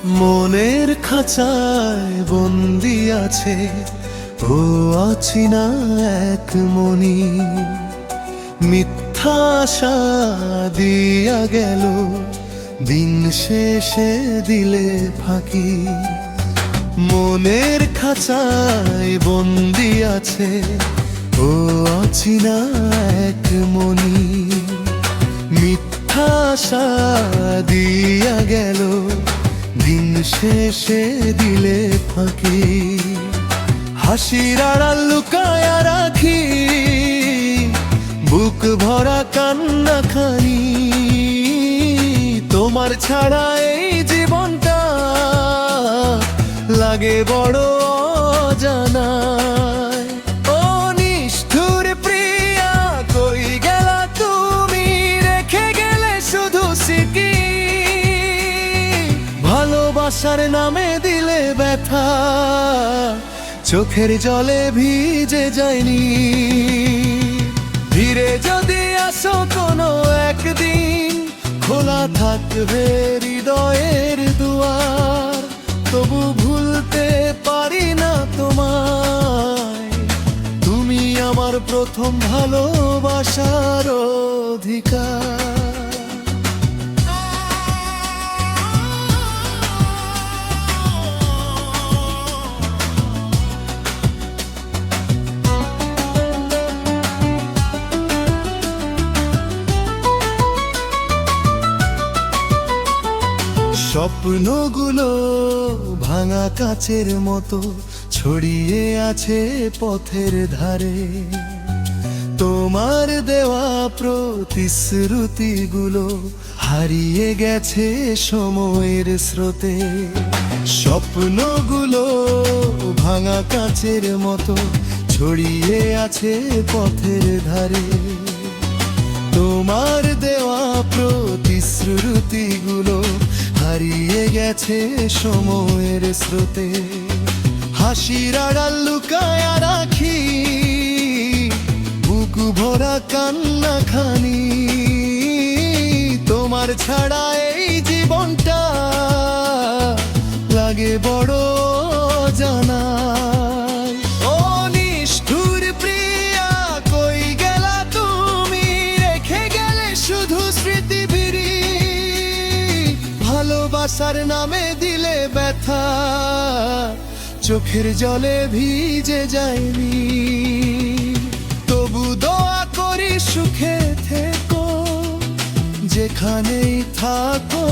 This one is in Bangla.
মনের খাঁচায় বন্দি আছে ও অচিনা এক মনি, মিথ্যা আশা দিয়া গেল দিন শেষে দিলে ফাঁকি। মনের খাঁচায় বন্দি আছে ও অচিনা এক মনি, মিথ্যা আশা দিয়া গেল দিন শেষে দিলে ফাঁকি। হাসির আড়াল লুকায়া রাখি বুক ভরা কান্না খানি, তোমার ছাড়া এই জীবনটা লাগে বড় অজানা। ও নিষ্ঠুর প্রিয়া কই গেলা তুমি, রেখে গেলে শুধু স্মৃতি। ভালোবাসার নামে দিলে ব্যথা, চোখের জলে ভিজে যায়নি। ফিরে যদি আসো কোনো একদিন, খোলা থাকবে হৃদয়ের দুয়ার। তবু ভুলতে পারি না তোমায়, তুমি আমার প্রথম ভালোবাসার অধিকার। স্বপ্নগুলো ভাঙা কাচের মতো ছড়িয়ে আছে পথের ধারে, তোমার দেওয়া প্রতিশ্রুতিগুলো হারিয়ে গেছে সময়ের স্রোতে। স্বপ্নগুলো ভাঙা কাচের মতো ছড়িয়ে আছে পথের ধারে, তোমার দেওয়া প্রতিশ্রুতিগুলো হারিয়ে গেছে সময়ের স্রোতে। হাসির আড়াল লুকায়া রাখি বুক ভরা কান্না খানি, তোমার ছাড়া এই জীবনটা লাগে বড় জানা। ও নিষ্ঠুর প্রিয়া কই গেলা তুমি, রেখে গেলে শুধু স্মৃতি। ভালোবাসার নামে দিলে ব্যথা, চোখের জলে ভিজে যায়নি। তবু দোয়া করি সুখে থেকো, যেখানেই থাকো।